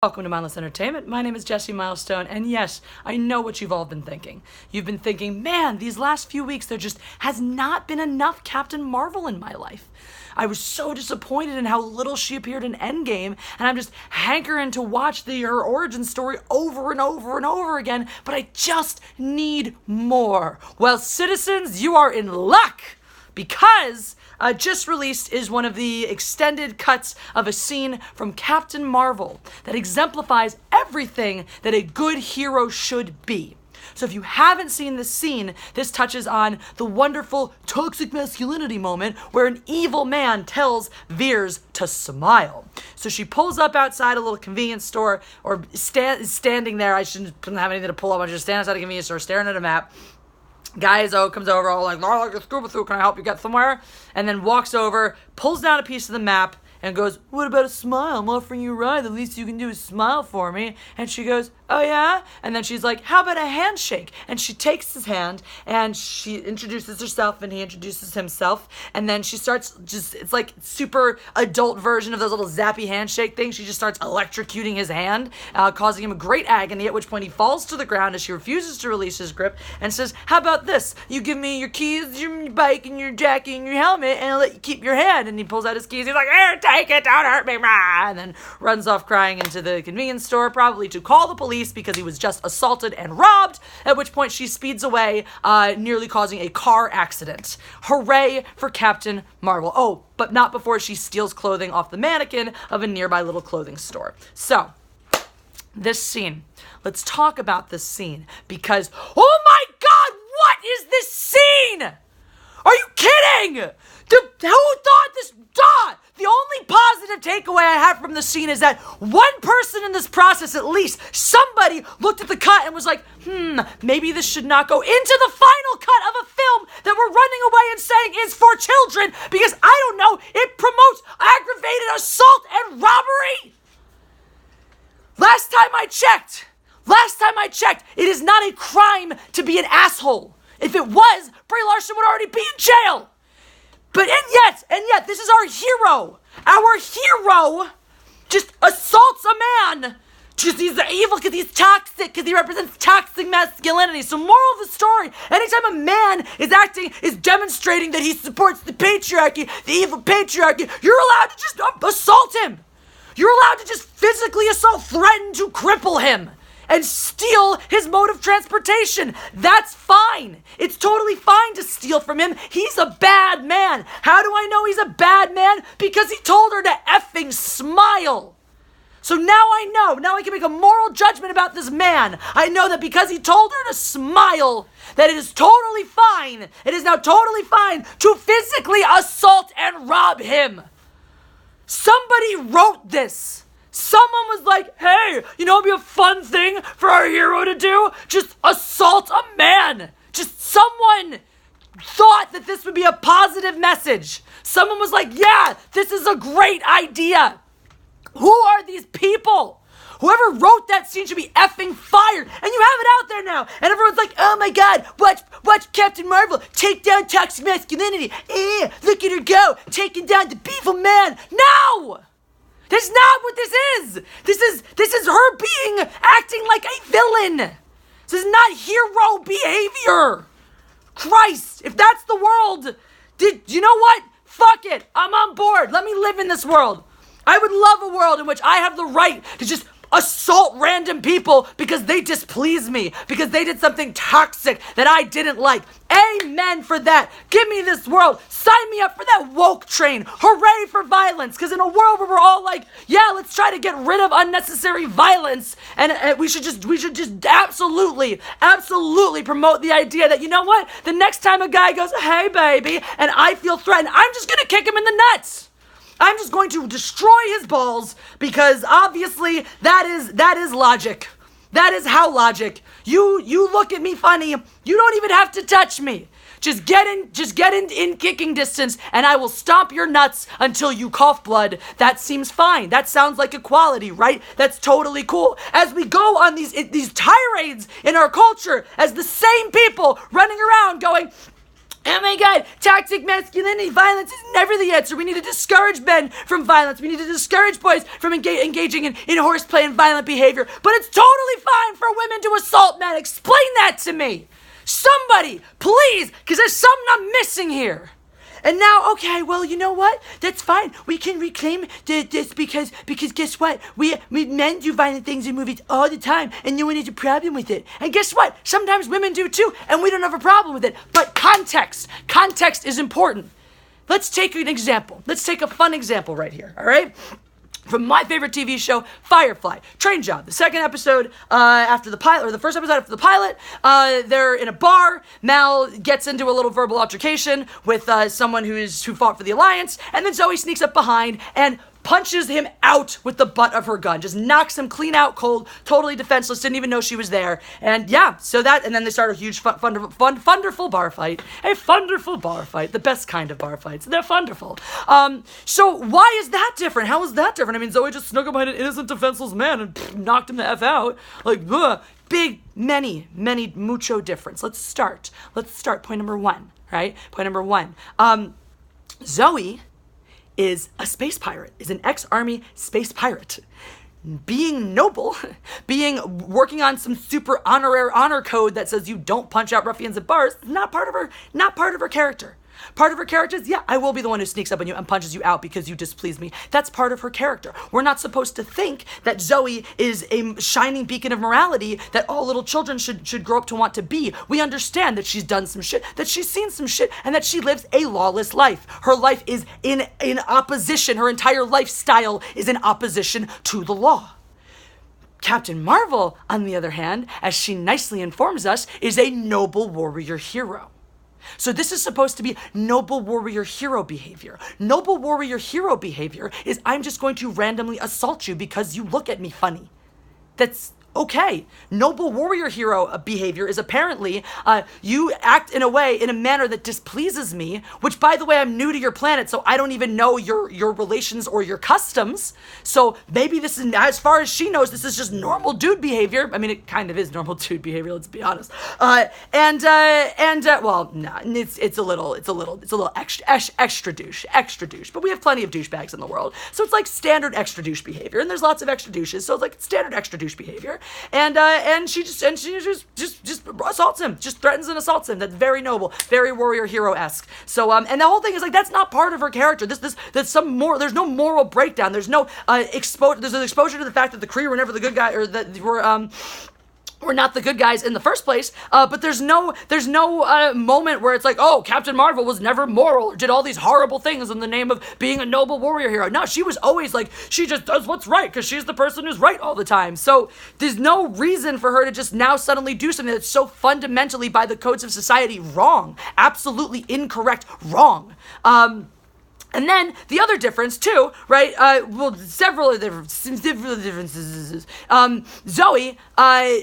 Welcome to Mindless Entertainment. My name is Jesse Milestone, and yes, I know what you've all been thinking. You've been thinking, man, these last few weeks there just has not been enough Captain Marvel in my life. I was so disappointed in how little she appeared in Endgame, and I'm just hankering to watch her origin story over and over and over again, but I just need more. Well, citizens, you are in luck, because just released is one of the extended cuts of a scene from Captain Marvel that exemplifies everything that a good hero should be. So if you haven't seen this scene, this touches on the wonderful toxic masculinity moment where an evil man tells Veers to smile. So she pulls up outside a little convenience store, or standing there. I shouldn't have anything to pull up. I just stand outside a convenience store staring at a map. Guy comes over all like, "Oh, like a scuba through, can I help you get somewhere?" And then walks over, pulls down a piece of the map, and goes, "What about a smile? I'm offering you a ride. The least you can do is smile for me." And she goes, "Oh yeah?" And then she's like, "How about a handshake?" And she takes his hand, and she introduces herself, and he introduces himself. And then she starts it's like super adult version of those little zappy handshake things. She just starts electrocuting his hand, causing him a great agony, at which point he falls to the ground as she refuses to release his grip and says, "How about this? You give me your keys, your bike, and your jacket, and your helmet, and I'll let you keep your hand." And he pulls out his keys. He's like, "Here, take it, don't hurt me," and then runs off crying into the convenience store, probably to call the police because he was just assaulted and robbed, at which point she speeds away, nearly causing a car accident. Hooray for Captain Marvel. Oh, but not before she steals clothing off the mannequin of a nearby little clothing store. So, this scene. Let's talk about this scene, because, oh my god, what is this scene? Are you kidding? Who thought this? The only positive takeaway I have from the scene is that one person in this process, at least, somebody looked at the cut and was like, maybe this should not go into the final cut of a film that we're running away and saying is for children, because, I don't know, it promotes aggravated assault and robbery. Last time I checked, it is not a crime to be an asshole. If it was, Brie Larson would already be in jail. But, and yet, this is our hero. Our hero just assaults a man. Just, he's evil because he's toxic, because he represents toxic masculinity. So, moral of the story, anytime a man is demonstrating that he supports the patriarchy, the evil patriarchy, you're allowed to just assault him. You're allowed to just physically assault, threaten to cripple him, and steal his mode of transportation. That's fine. It's totally fine to steal from him. He's a bad man. How do I know he's a bad man? Because he told her to effing smile. So now I know. Now I can make a moral judgment about this man. I know that because he told her to smile, that it is totally fine. It is now totally fine to physically assault and rob him. Somebody wrote this. Someone was like, hey, you know, it'd be a fun thing for our hero to do? Just assault a man. Just someone thought that this would be a positive message. Someone was like, yeah, this is a great idea. Who are these people? Whoever wrote that scene should be effing fired. And you have it out there now. And everyone's like, oh my god, watch Captain Marvel take down toxic masculinity. Look at her go, taking down the evil man. No! That's not what this is. This is her acting like a villain. This is not hero behavior. Christ, if that's the world, you know what? Fuck it. I'm on board. Let me live in this world. I would love a world in which I have the right to just assault random people because they displease me, because they did something toxic that I didn't like. Amen for that. Give me this world. Sign me up for that woke train. Hooray for violence. Because in a world where we're all like, yeah, let's try to get rid of unnecessary violence, and we should just absolutely promote the idea that, you know what? The next time a guy goes, hey baby, and I feel threatened, I'm just gonna kick him in the nuts. I'm just going to destroy his balls, because obviously that is logic. That is how logic. You look at me funny, you don't even have to touch me. Just get in kicking distance, and I will stomp your nuts until you cough blood. That seems fine. That sounds like equality, right? That's totally cool. As we go on these tirades in our culture, as the same people running around going, Oh my God, toxic masculinity, violence is never the answer. We need to discourage men from violence. We need to discourage boys from engaging in horseplay and violent behavior. But it's totally fine for women to assault men. Explain that to me. Somebody, please, because there's something I'm missing here. And now, okay, well, you know what? That's fine. We can reclaim this because guess what? We men do violent things in movies all the time, and no one has a problem with it. And guess what? Sometimes women do too, and we don't have a problem with it. But context is important. Let's take an example. Let's take a fun example right here, all right? From my favorite TV show, Firefly, Train Job. The second episode after the pilot, or the first episode after the pilot, they're in a bar. Mal gets into a little verbal altercation with someone who fought for the Alliance, and then Zoe sneaks up behind and punches him out with the butt of her gun. Just knocks him clean out cold, totally defenseless, didn't even know she was there. And yeah, and then they start a huge, wonderful bar fight. A wonderful bar fight. The best kind of bar fights. They're wonderful. So why is that different? How is that different? I mean, Zoe just snuck up behind an innocent, defenseless man and knocked him the F out. Like, big, many, mucho difference. Let's start. Point number one, right? Point number one. Zoe is a space pirate, is an ex-army space pirate. Being noble, working on some super honor code that says you don't punch out ruffians at bars, not part of her character. Part of her character is, yeah, I will be the one who sneaks up on you and punches you out because you displease me. That's part of her character. We're not supposed to think that Zoe is a shining beacon of morality that all little children should grow up to want to be. We understand that she's done some shit, that she's seen some shit, and that she lives a lawless life. Her life is in opposition. Her entire lifestyle is in opposition to the law. Captain Marvel, on the other hand, as she nicely informs us, is a noble warrior hero. So this is supposed to be noble warrior hero behavior. Noble warrior hero behavior is I'm just going to randomly assault you because you look at me funny. That's okay. Noble warrior hero behavior is apparently you act in a manner that displeases me, which, by the way, I'm new to your planet, so I don't even know your relations or your customs. So maybe this is, as far as she knows, this is just normal dude behavior. I mean, it kind of is normal dude behavior, let's be honest. Well, no, it's a little extra douche. But we have plenty of douchebags in the world, so it's like standard extra douche behavior, and there's lots of extra douches, so it's like standard extra douche behavior. And she just assaults him, just threatens and assaults him. That's very noble, very warrior hero-esque. So and the whole thing is like that's not part of her character. There's no moral breakdown. There's no there's an exposure to the fact that the Kree were never the good guy, or that we're not the good guys in the first place, but there's no moment where it's like, oh, Captain Marvel was never moral or did all these horrible things in the name of being a noble warrior hero. No, she was always like, she just does what's right because she's the person who's right all the time. So there's no reason for her to just now suddenly do something that's so fundamentally by the codes of society wrong, absolutely incorrect, wrong. And then the other difference too, right? Several differences. Zoe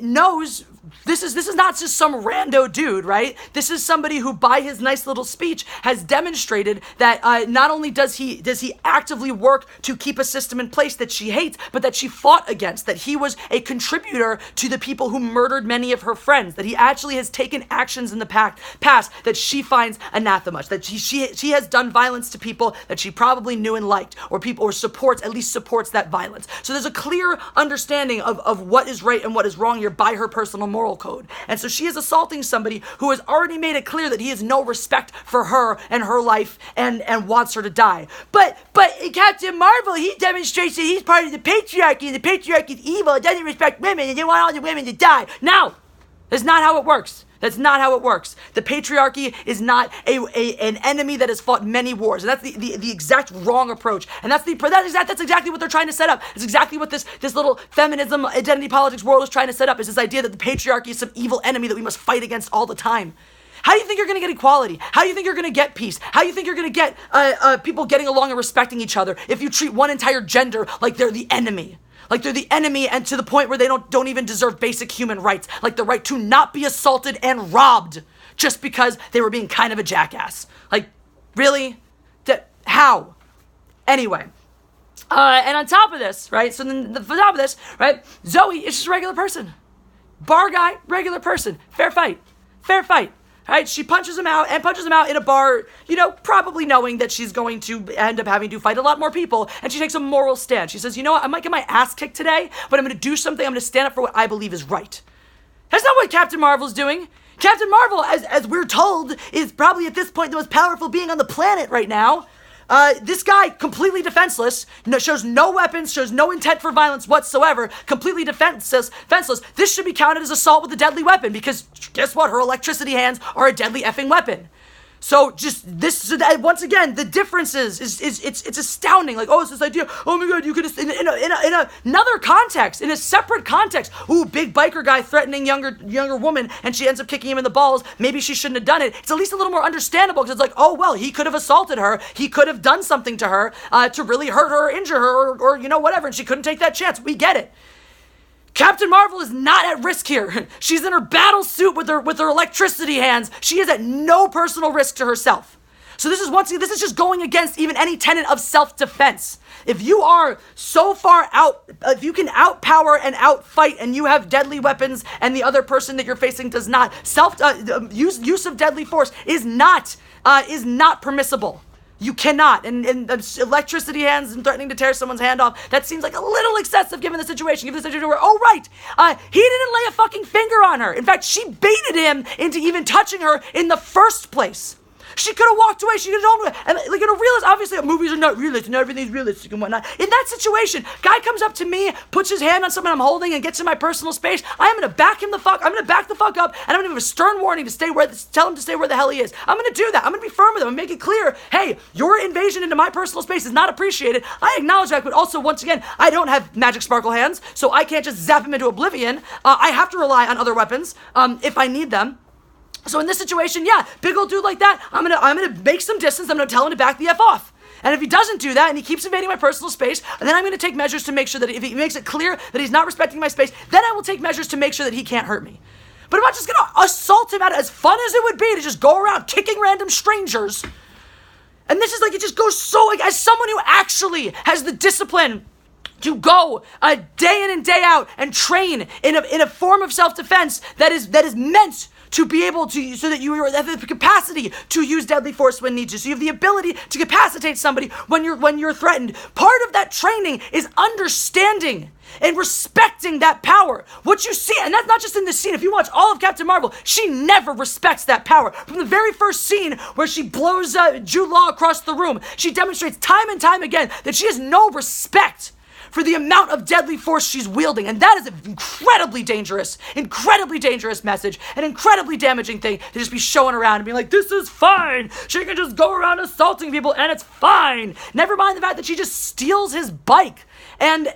knows this is not just some rando dude, right? This is somebody who, by his nice little speech, has demonstrated that not only does he actively work to keep a system in place that she hates, but that she fought against, that he was a contributor to the people who murdered many of her friends, that he actually has taken actions in the past that she finds anathema, that she has done violence to people that she probably knew and liked, or supports that violence. So there's a clear understanding of what is right and what is wrong here by her personal moral code. And so she is assaulting somebody who has already made it clear that he has no respect for her and her life and wants her to die. But Captain Marvel, he demonstrates that he's part of the patriarchy, and the patriarchy is evil, it doesn't respect women, and they want all the women to die. No! That's not how it works. That's not how it works. The patriarchy is not an enemy that has fought many wars. And that's the exact wrong approach. And that's exactly what they're trying to set up. It's exactly what this little feminism, identity politics world is trying to set up, is this idea that the patriarchy is some evil enemy that we must fight against all the time. How do you think you're going to get equality? How do you think you're going to get peace? How do you think you're going to get people getting along and respecting each other if you treat one entire gender like they're the enemy? Like they're the enemy, and to the point where they don't even deserve basic human rights, like the right to not be assaulted and robbed just because they were being kind of a jackass. Like, really? How? Anyway. And on top of this, right? So then, on top of this, right? Zoe is just a regular person. Bar guy, regular person. Fair fight. Right? She punches him out in a bar, probably knowing that she's going to end up having to fight a lot more people. And she takes a moral stand. She says, you know what? I might get my ass kicked today, but I'm going to do something. I'm going to stand up for what I believe is right. That's not what Captain Marvel's doing. Captain Marvel, as we're told, is probably at this point the most powerful being on the planet right now. This guy, completely defenseless, shows no weapons, shows no intent for violence whatsoever, completely defenseless. This should be counted as assault with a deadly weapon, because guess what? Her electricity hands are a deadly effing weapon. So just this, once again, the difference is it's astounding. Like, it's this idea, oh my God, you could, in another context, in a separate context, big biker guy threatening younger woman, and she ends up kicking him in the balls. Maybe she shouldn't have done it. It's at least a little more understandable, because it's like, oh, well, he could have assaulted her. He could have done something to her to really hurt her or injure her or whatever, and she couldn't take that chance. We get it. Captain Marvel is not at risk here. She's in her battle suit with her electricity hands. She is at no personal risk to herself. So this is just going against even any tenet of self-defense. If you are so far out, if you can outpower and outfight, and you have deadly weapons, and the other person that you're facing does not, use of deadly force is not permissible. You cannot. And electricity hands and threatening to tear someone's hand off, that seems like a little excessive given the situation. Given the situation where, he didn't lay a fucking finger on her. In fact, she baited him into even touching her in the first place. She could have walked away. She could have done it. And like in a realist, obviously movies are not realistic and everything's realistic and whatnot. In that situation, guy comes up to me, puts his hand on someone I'm holding and gets in my personal space. I'm going to back the fuck up, and I'm going to give him a stern warning to tell him to stay where the hell he is. I'm going to do that. I'm going to be firm with him and make it clear, hey, your invasion into my personal space is not appreciated. I acknowledge that, but also, once again, I don't have magic sparkle hands, so I can't just zap him into oblivion. I have to rely on other weapons if I need them. So in this situation, big old dude like that, I'm gonna make some distance. I'm gonna tell him to back the F off. And if he doesn't do that and he keeps invading my personal space, then I'm gonna take measures to make sure that if he makes it clear that he's not respecting my space, then I will take measures to make sure that he can't hurt me. But I'm not just gonna assault him as fun as it would be to just go around kicking random strangers. And this is like, it just goes so, like, as someone who actually has the discipline to go day in and day out and train in a form of self-defense that is meant to be able to, so that you have the capacity to use deadly force when needed. So you have the ability to capacitate somebody when you're threatened. Part of that training is understanding and respecting that power. What you see, and that's not just in this scene. If you watch all of Captain Marvel, she never respects that power. From the very first scene where she blows Jude Law across the room, she demonstrates time and time again that she has no respect for the amount of deadly force she's wielding. And that is an incredibly dangerous message, an incredibly damaging thing to just be showing around and being like, this is fine. She can just go around assaulting people and it's fine. Never mind the fact that she just steals his bike and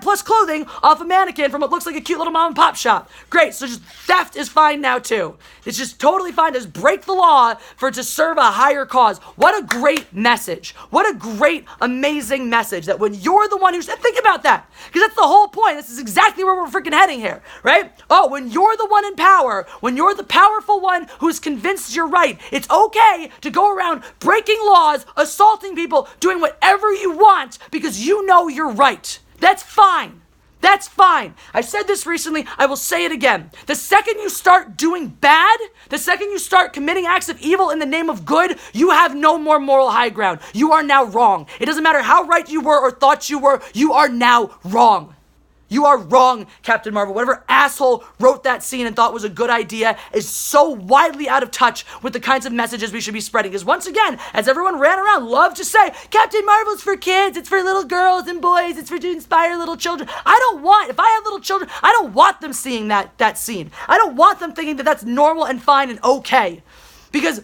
plus clothing off a mannequin from what looks like a cute little mom and pop shop. Great, so just theft is fine now too. It's just totally fine to just break the law to serve a higher cause. What a great message. What a great, amazing message that when you're the one who's, think about that, because that's the whole point. This is exactly where we're freaking heading here, right? When you're the one in power, when you're the powerful one who's convinced you're right, it's okay to go around breaking laws, assaulting people, doing whatever you want because you know you're right. That's fine. That's fine. I said this recently. I will say it again. The second you start doing bad, the second you start committing acts of evil in the name of good, you have no more moral high ground. You are now wrong. It doesn't matter how right you were or thought you were. You are now wrong. You are wrong, Captain Marvel. Whatever asshole wrote that scene and thought was a good idea is so widely out of touch with the kinds of messages we should be spreading. Because once again, as everyone ran around, loved to say, Captain Marvel's for kids, it's for little girls and boys, it's for to inspire little children. If I have little children, I don't want them seeing that scene. I don't want them thinking that that's normal and fine and okay. Because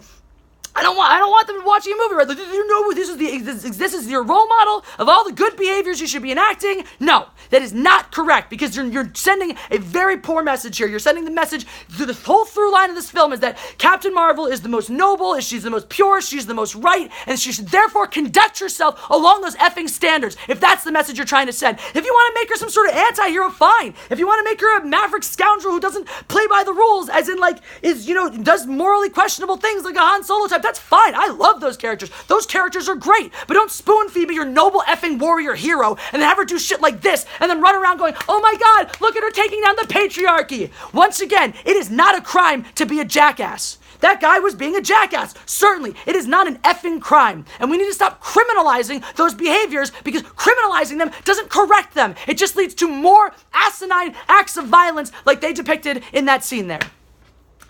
I don't want them watching a movie, right? Like, you know, this is your role model of all the good behaviors you should be enacting. No, that is not correct, because you're sending a very poor message here. You're sending the message through the whole through line of this film is that Captain Marvel is the most noble, she's the most pure, she's the most right, and she should therefore conduct herself along those effing standards, if that's the message you're trying to send. If you want to make her some sort of anti-hero, fine. If you want to make her a maverick scoundrel who doesn't play by the rules, as in, like, does morally questionable things like a Han Solo type, That's fine. I love those characters. Those characters are great. But don't spoon feed me your noble effing warrior hero and then have her do shit like this and then run around going, oh my God, look at her taking down the patriarchy. Once again, it is not a crime to be a jackass. That guy was being a jackass. Certainly, it is not an effing crime. And we need to stop criminalizing those behaviors because criminalizing them doesn't correct them. It just leads to more asinine acts of violence like they depicted in that scene there.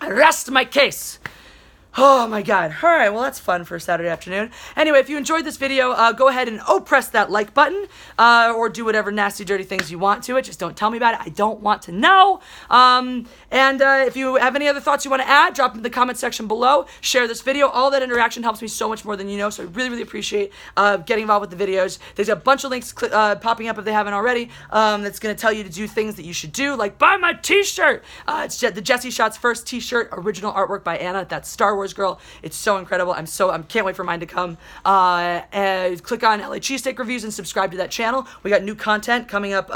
I rest my case. Oh my God. All right, well, that's fun for a Saturday afternoon. Anyway, if you enjoyed this video, go ahead and press that like button or do whatever nasty, dirty things you want to it. Just don't tell me about it. I don't want to know. And if you have any other thoughts you want to add, drop them in the comment section below. Share this video. All that interaction helps me so much more than you know, so I really, really appreciate getting involved with the videos. There's a bunch of links popping up if they haven't already that's going to tell you to do things that you should do, like buy my t-shirt. It's the Jesse Shots First t-shirt, original artwork by Anna. That's Star Wars girl. It's so incredible. I can't wait for mine to come. And click on LA Cheesesteak Reviews and subscribe to that channel. We got new content coming up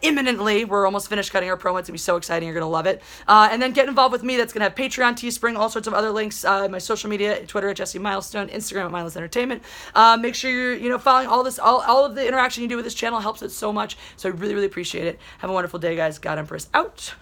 imminently. We're almost finished cutting our promo. It's gonna be so exciting. You're gonna love it. And then get involved with me. That's gonna have Patreon, Teespring, all sorts of other links. My social media, Twitter at Jesse Milestone, Instagram at Mindless Entertainment. Make sure you're following all this. All of the interaction you do with this channel helps it so much. So I really, really appreciate it. Have a wonderful day, guys. God Empress out.